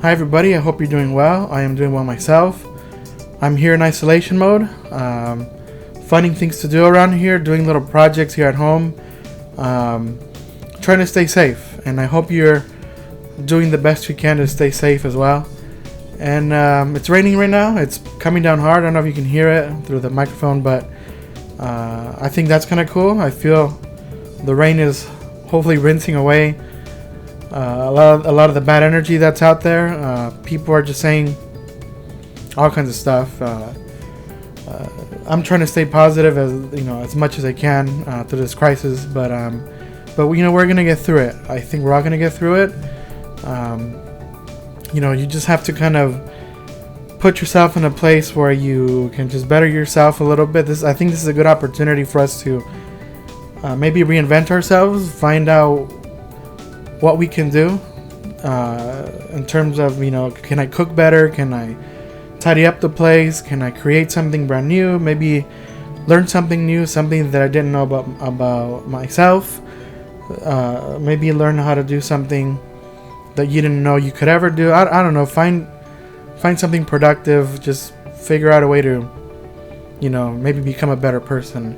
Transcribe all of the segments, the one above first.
Hi everybody, I hope you're doing well. I am doing well myself. I'm here in isolation mode, finding things to do around here, doing little projects here at home, trying to stay safe. And I hope you're doing the best you can to stay safe as well. And it's raining right now. It's coming down hard. I don't know if you can hear it through the microphone, but I think that's kind of cool. I feel the rain is hopefully rinsing away a lot of the bad energy that's out there. People are just saying all kinds of stuff. I'm trying to stay positive as much as I can through this crisis, but we're gonna get through it. I think we're all gonna get through it. You just have to kind of put yourself in a place where you can just better yourself a little bit. I think this is a good opportunity for us to maybe reinvent ourselves, find out what we can do in terms of, can I cook better? Can I tidy up the place? Can I create something brand new? Maybe learn something new, something that I didn't know about myself. Maybe learn how to do something that you didn't know you could ever do. I don't know. Find something productive. Just figure out a way to, maybe become a better person.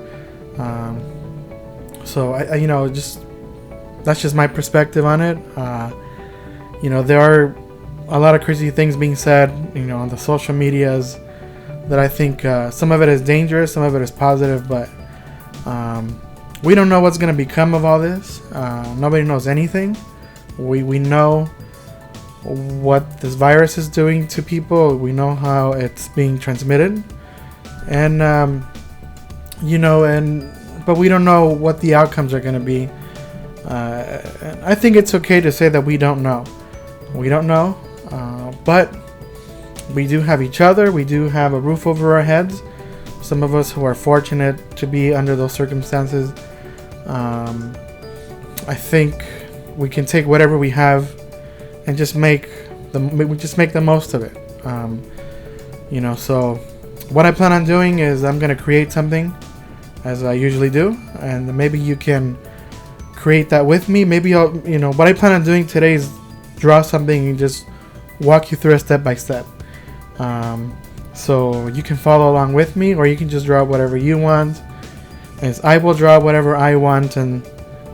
That's just my perspective on it. There are a lot of crazy things being said, on the social medias that I think some of it is dangerous, some of it is positive, but we don't know what's going to become of all this. Nobody knows anything. We know what this virus is doing to people. We know how it's being transmitted, but we don't know what the outcomes are going to be. I think it's okay to say that we don't know. We don't know, but we do have each other. We do have a roof over our heads. Some of us who are fortunate to be under those circumstances, I think we can take whatever we have and just make the most of it. So what I plan on doing is I'm going to create something, as I usually do, and maybe you can create that with me. Maybe I'll, what I plan on doing today is draw something and just walk you through it step by step. So you can follow along with me, or you can just draw whatever you want. As I will draw whatever I want and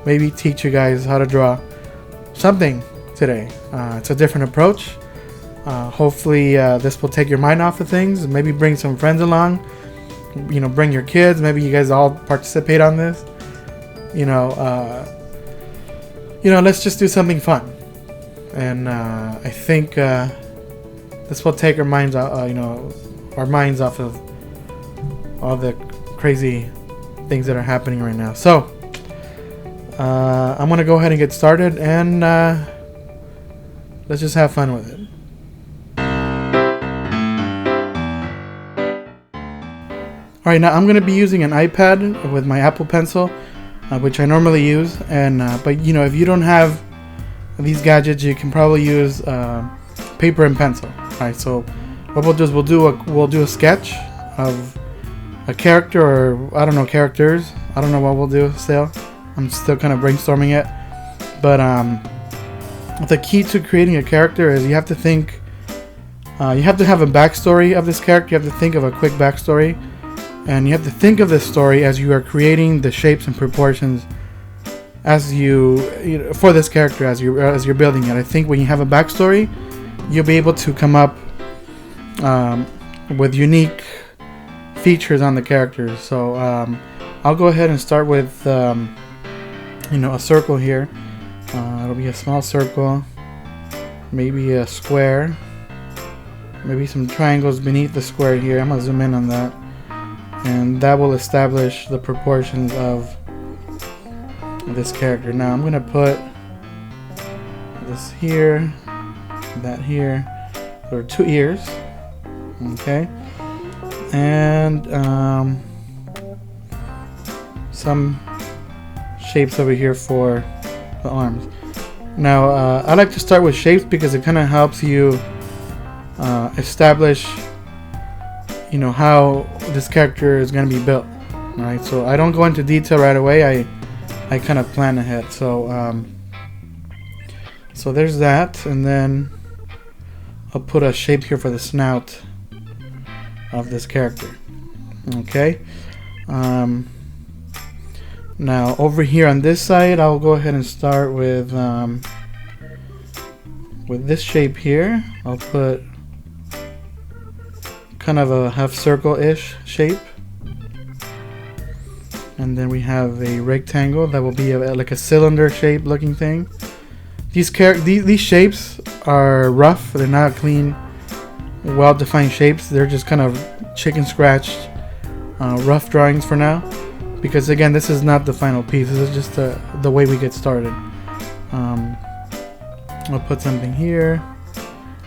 maybe teach you guys how to draw something today. It's a different approach. Hopefully this will take your mind off of things. Maybe bring some friends along. Bring your kids. Maybe you guys all participate on this. Let's just do something fun. And I think this will take our minds out, our minds off of all the crazy things that are happening right now. So I'm gonna go ahead and get started, and let's just have fun with it. All right, now I'm gonna be using an iPad with my Apple Pencil, which I normally use, and but if you don't have these gadgets, you can probably use paper and pencil. All right, so what we'll do is we'll do a sketch of a character, or I don't know, characters. I don't know what we'll do still. I'm still kind of brainstorming it. But the key to creating a character is you have to think. You have to have a backstory of this character. You have to think of a quick backstory. And you have to think of this story as you are creating the shapes and proportions as for this character as you're building it. I think when you have a backstory, you'll be able to come up with unique features on the characters. So I'll go ahead and start with a circle here. It'll be a small circle, maybe a square, maybe some triangles beneath the square here. I'm gonna zoom in on that. And that will establish the proportions of this character. Now I'm going to put this here, that here. There are 2 ears. Okay. And some shapes over here for the arms. Now I like to start with shapes because it kind of helps you establish how this character is going to be built. Alright, so I don't go into detail right away. I kind of plan ahead. So there's that, and then I'll put a shape here for the snout of this character. Okay. Now over here on this side, I'll go ahead and start with this shape here. I'll put kind of a half circle-ish shape, and then we have a rectangle that will be like a cylinder shape looking thing. These shapes are rough. They're not clean, well-defined shapes. They're just kind of chicken scratched, rough drawings for now, because again, this is not the final piece. This is just the way we get started. I'll put something here,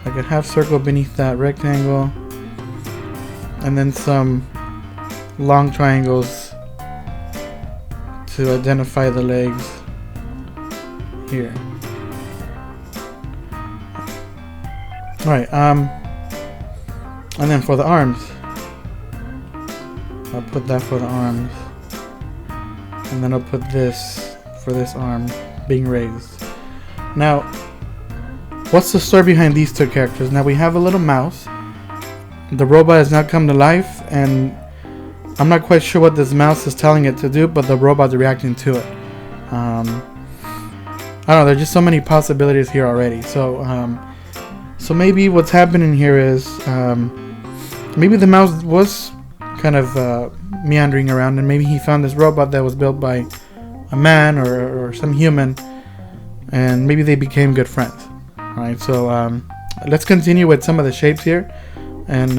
like a half circle beneath that rectangle, and then some long triangles to identify the legs here. Alright, and then for the arms, I'll put that for the arms, and then I'll put this for this arm being raised. Now, what's the story behind these two characters? Now we have a little mouse. The robot has not come to life, and I'm not quite sure what this mouse is telling it to do, but the robot's reacting to it. I don't know, there's just so many possibilities here already. So maybe what's happening here is maybe the mouse was kind of meandering around, and maybe he found this robot that was built by a man or some human, and maybe they became good friends. Alright, so let's continue with some of the shapes here, and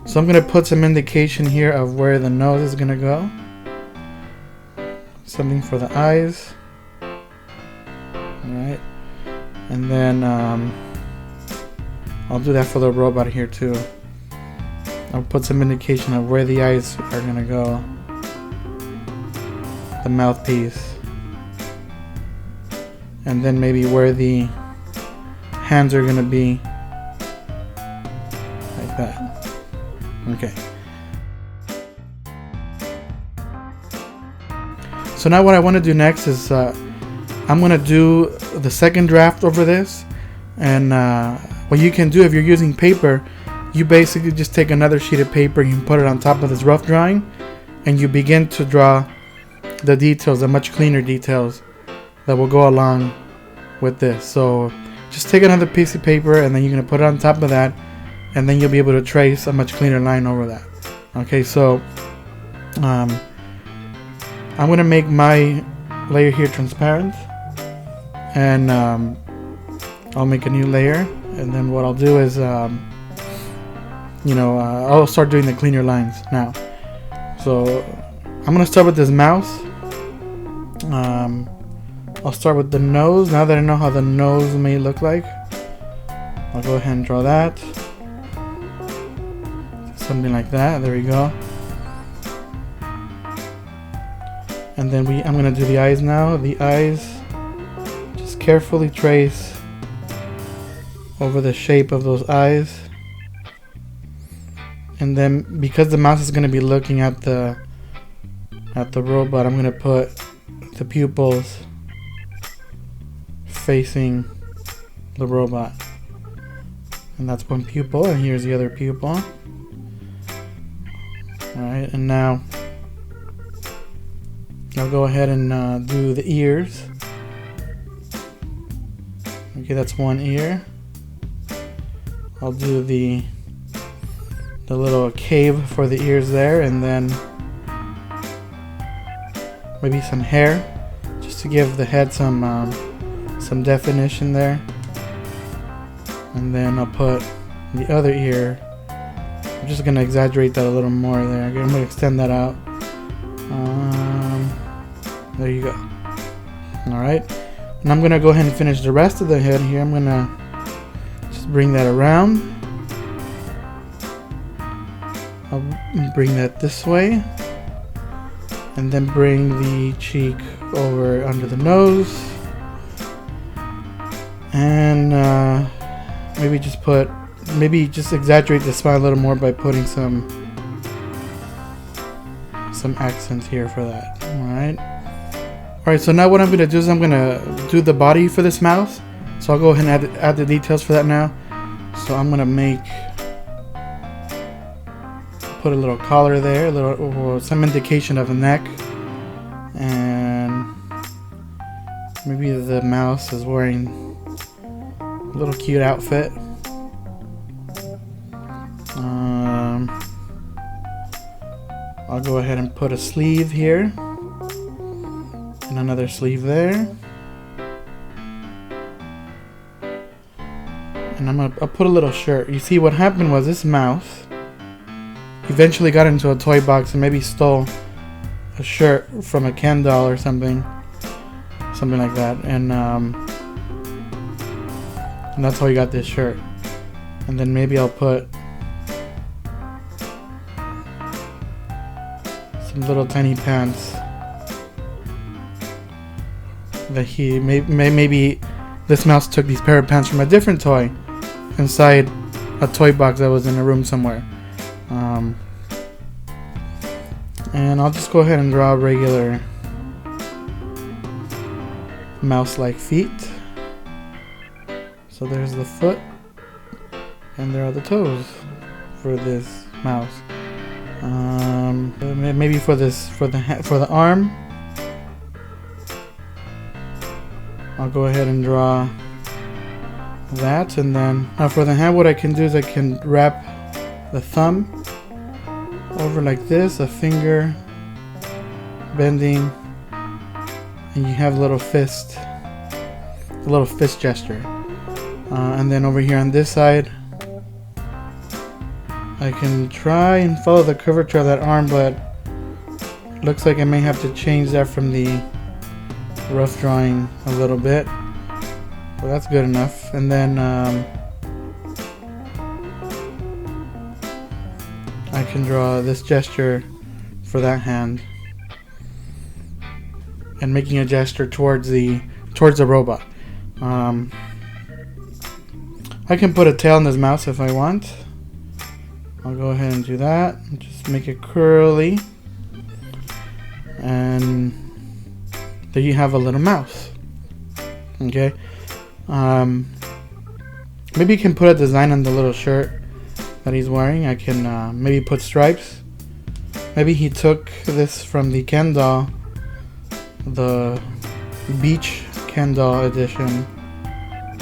so I'm going to put some indication here of where the nose is going to go, something for the eyes. Alright, and then I'll do that for the robot here too. I'll put some indication of where the eyes are going to go, the mouthpiece, and then maybe where the hands are going to be, like that. Okay. So now what I want to do next is I'm going to do the second draft over this, and what you can do if you're using paper, you basically just take another sheet of paper and you put it on top of this rough drawing, and you begin to draw the details, the much cleaner details that will go along with this. So just take another piece of paper, and then you're going to put it on top of that, and then you'll be able to trace a much cleaner line over that. Okay, so I'm going to make my layer here transparent, and I'll make a new layer, and then what I'll do is I'll start doing the cleaner lines now. So I'm going to start with this mouse. I'll start with the nose. Now that I know how the nose may look like, I'll go ahead and draw that. Something like that. There we go. And then I'm going to do the eyes now. The eyes, just carefully trace over the shape of those eyes. And then because the mouse is going to be looking at the robot, I'm going to put the pupils facing the robot. And that's one pupil, and here's the other pupil. Alright, and now I'll go ahead and do the ears. Okay, that's one ear. I'll do the little cave for the ears there, and then maybe some hair, just to give the head some definition there. And then I'll put the other ear. I'm just gonna exaggerate that a little more there. I'm gonna extend that out. There you go. Alright, and I'm gonna go ahead and finish the rest of the head here. I'm gonna just bring that around. I'll bring that this way, and then bring the cheek over under the nose, and maybe just exaggerate the smile a little more by putting some accents here for that. Alright, so now what I'm going to do is I'm going to do the body for this mouse, So I'll go ahead and add the details for that now. So I'm gonna put a little collar there, or some indication of a neck, and maybe the mouse is wearing a little cute outfit. I'll go ahead and put a sleeve here and another sleeve there, and I'll put a little shirt. You see, what happened was this mouse eventually got into a toy box and maybe stole a shirt from a Ken doll or something like that, and that's how he got this shirt. And then maybe I'll put some little tiny pants that he maybe this mouse took these pair of pants from a different toy inside a toy box that was in a room somewhere. And I'll just go ahead and draw regular mouse-like feet. So there's the foot, and there are the toes for this mouse. Maybe for the arm, I'll go ahead and draw that, and then for the hand, what I can do is I can wrap the thumb over like this, a finger bending, and you have a little fist gesture. And then over here on this side, I can try and follow the curvature of that arm, but looks like I may have to change that from the rough drawing a little bit. Well, that's good enough. And then I can draw this gesture for that hand, and making a gesture towards the robot. I can put a tail on this mouse if I want. I'll go ahead and do that. Just make it curly, and there you have a little mouse. Okay. Maybe you can put a design on the little shirt that he's wearing. I can maybe put stripes. Maybe he took this from the Ken doll, the beach Ken doll edition,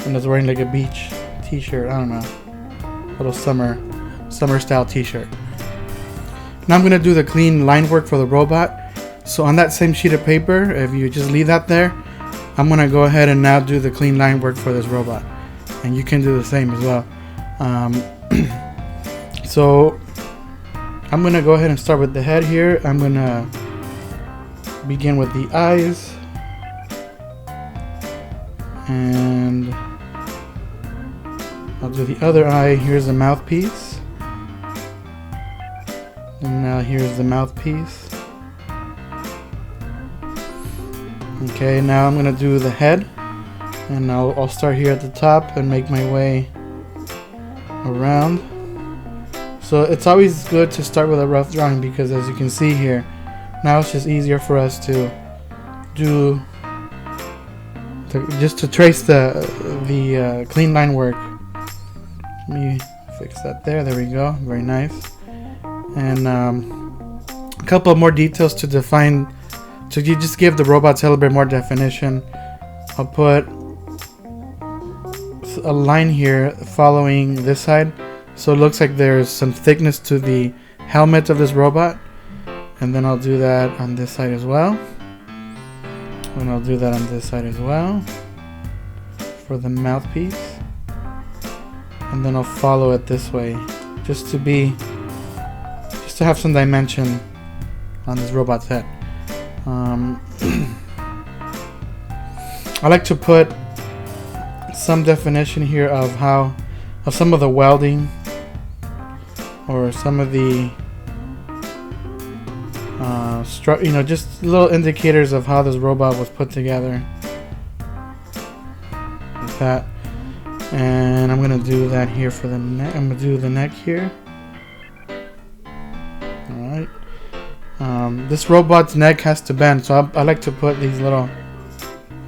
and is wearing like a beach t-shirt. I don't know, little summer style t-shirt. Now I'm gonna do the clean line work for the robot. So on that same sheet of paper, if you just leave that there, I'm gonna go ahead and now do the clean line work for this robot, and you can do the same as well. So I'm gonna go ahead and start with the head here. I'm gonna begin with the eyes, and I'll do the other eye. Here's the mouthpiece, and now here's the mouthpiece. Okay, now I'm gonna do the head, and I'll start here at the top and make my way around. So it's always good to start with a rough drawing, because as you can see here, now it's just easier for us to trace the clean line work. Let me fix that there. There we go. Very nice. And a couple of more details to define. So you just give the robots a little bit more definition. I'll put a line here following this side, so it looks like there's some thickness to the helmet of this robot. And then I'll do that on this side as well. And I'll do that on this side as well for the mouthpiece. And then I'll follow it this way, just to have some dimension on this robot's head. I like to put some definition here of some of the welding, or some of the just little indicators of how this robot was put together, like that. And I'm gonna do that here for the neck. I'm gonna do the neck here. Alright. This robot's neck has to bend, so I like to put these little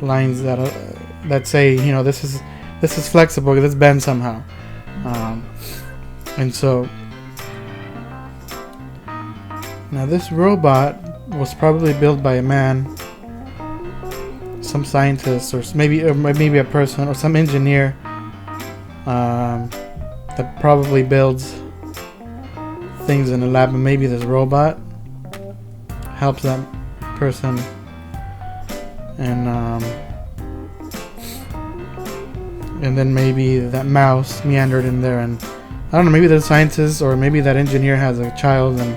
lines that say, this is this is flexible, this bends somehow. And so now this robot was probably built by a man, some scientist, or maybe a person or some engineer that probably builds things in a lab, and maybe this robot helps that person. And then maybe that mouse meandered in there, and I don't know, maybe the scientist or maybe that engineer has a child and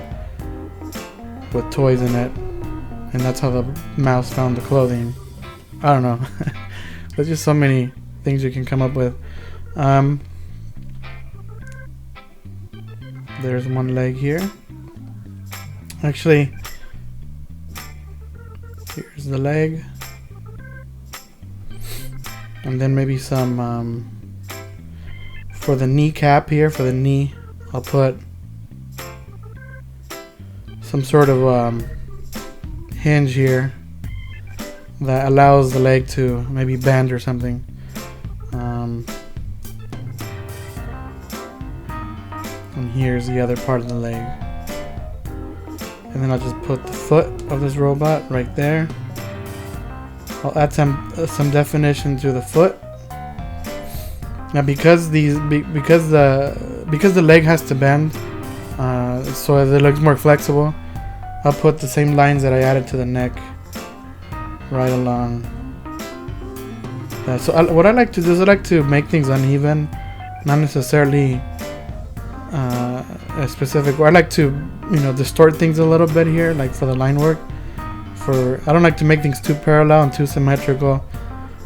with toys in it, and that's how the mouse found the clothing. I don't know. There's just so many things you can come up with. There's one leg here. Actually, here's the leg. And then maybe some, for the kneecap here, for the knee, I'll put some sort of hinge here that allows the leg to maybe bend or something. And here's the other part of the leg. And then I'll just put the foot of this robot right there. I'll add some definition to the foot. Now because the leg has to bend, so as it looks more flexible, I'll put the same lines that I added to the neck right along. What I like to do is I like to make things uneven, not necessarily a specific. I like to, distort things a little bit here, like for the line work. I don't like to make things too parallel and too symmetrical.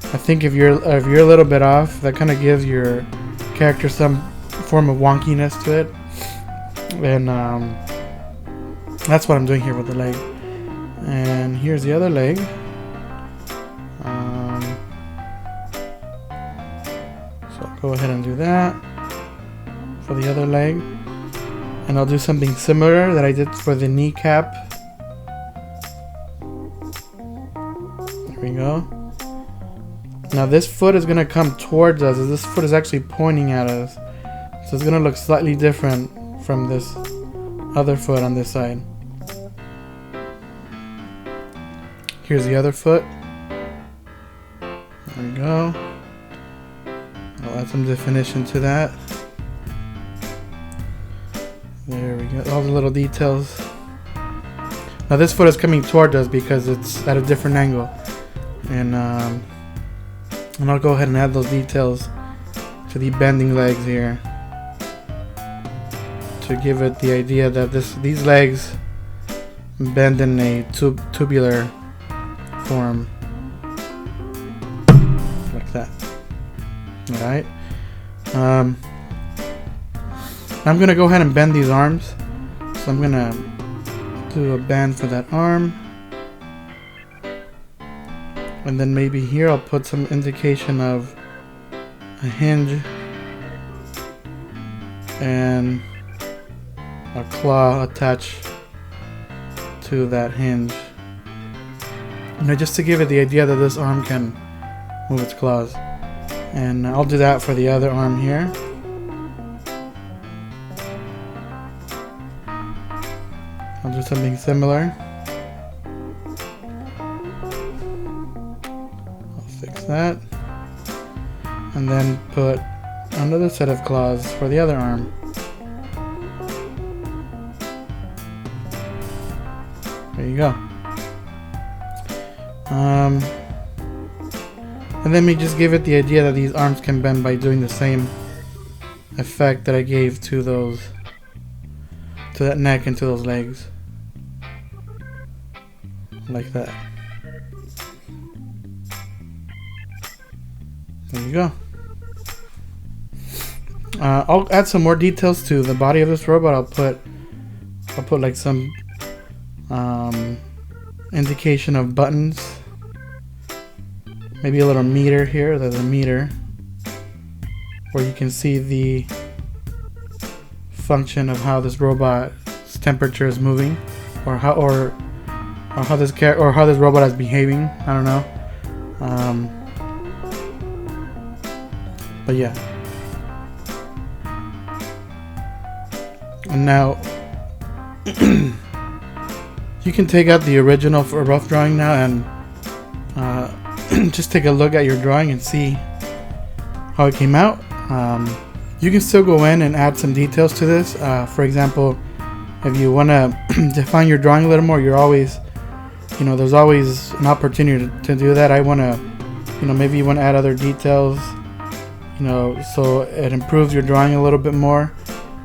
I think if you're a little bit off, that kind of gives your character some form of wonkiness to it, and that's what I'm doing here with the leg. And here's the other leg. So I'll go ahead and do that for the other leg, and I'll do something similar that I did for the kneecap. There we go. Now this foot is going to come towards us. This foot is actually pointing at us. So it's going to look slightly different from this other foot on this side. Here's the other foot. There we go. I'll add some definition to that. There we go. All the little details. Now this foot is coming toward us because it's at a different angle. And I'll go ahead and add those details to the bending legs here to give it the idea that these legs bend in a tubular form, like that. Alright. I'm gonna go ahead and bend these arms. So I'm gonna do a bend for that arm. And then maybe here I'll put some indication of a hinge and a claw attached to that hinge. Just to give it the idea that this arm can move its claws. And I'll do that for the other arm here. I'll do something similar. That, and then put another set of claws for the other arm. There you go. And then we just give it the idea that these arms can bend by doing the same effect that I gave to that neck and to those legs, like that. There you go. I'll add some more details to the body of this robot. I'll put like some indication of buttons. Maybe a little meter here. There's a meter where you can see the function of how this robot's temperature is moving, or how this robot is behaving. I don't know. But yeah. And now you can take out the original for a rough drawing now and just take a look at your drawing and see how it came out. You can still go in and add some details to this. For example, if you want to define your drawing a little more, you're always, there's always an opportunity to do that. I want to, maybe you want to add other details, so it improves your drawing a little bit more.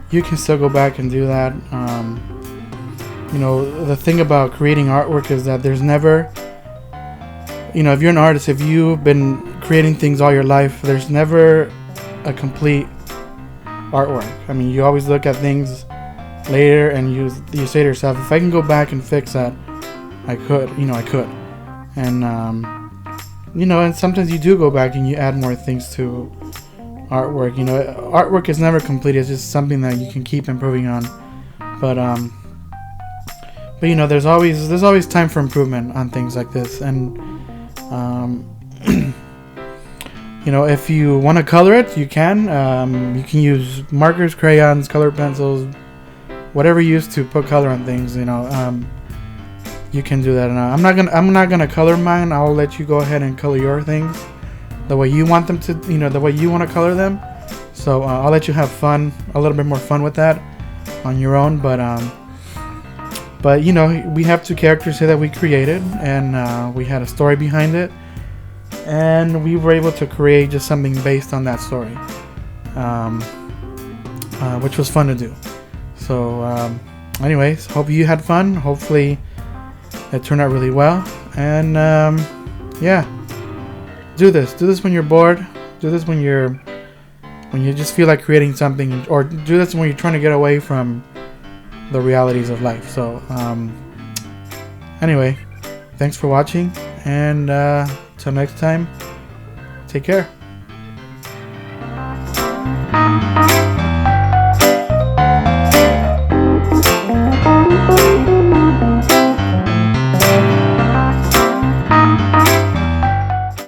You can still go back and do that. The thing about creating artwork is that there's never, if you're an artist, if you've been creating things all your life, there's never a complete artwork. I mean, you always look at things later and you say to yourself, if I can go back and fix that, I could. And and sometimes you do go back and you add more things to artwork. Artwork is never complete. It's just something that you can keep improving on. But there's always time for improvement on things like this. And if you want to color it, you can. You can use markers, crayons, colored pencils, whatever you use to put color on things. You can do that. And I'm not gonna color mine. I'll let you go ahead and color your things the way you want them to. The way you want to color them. So I'll let you have fun, a little bit more fun with that on your own. But we have two characters here that we created, and we had a story behind it. And we were able to create just something based on that story, which was fun to do. So anyways, hope you had fun. Hopefully it turned out really well. And yeah, do this when you're bored. Do this when you just feel like creating something, or do this when you're trying to get away from the realities of life. So anyway, thanks for watching, and till next time, take care.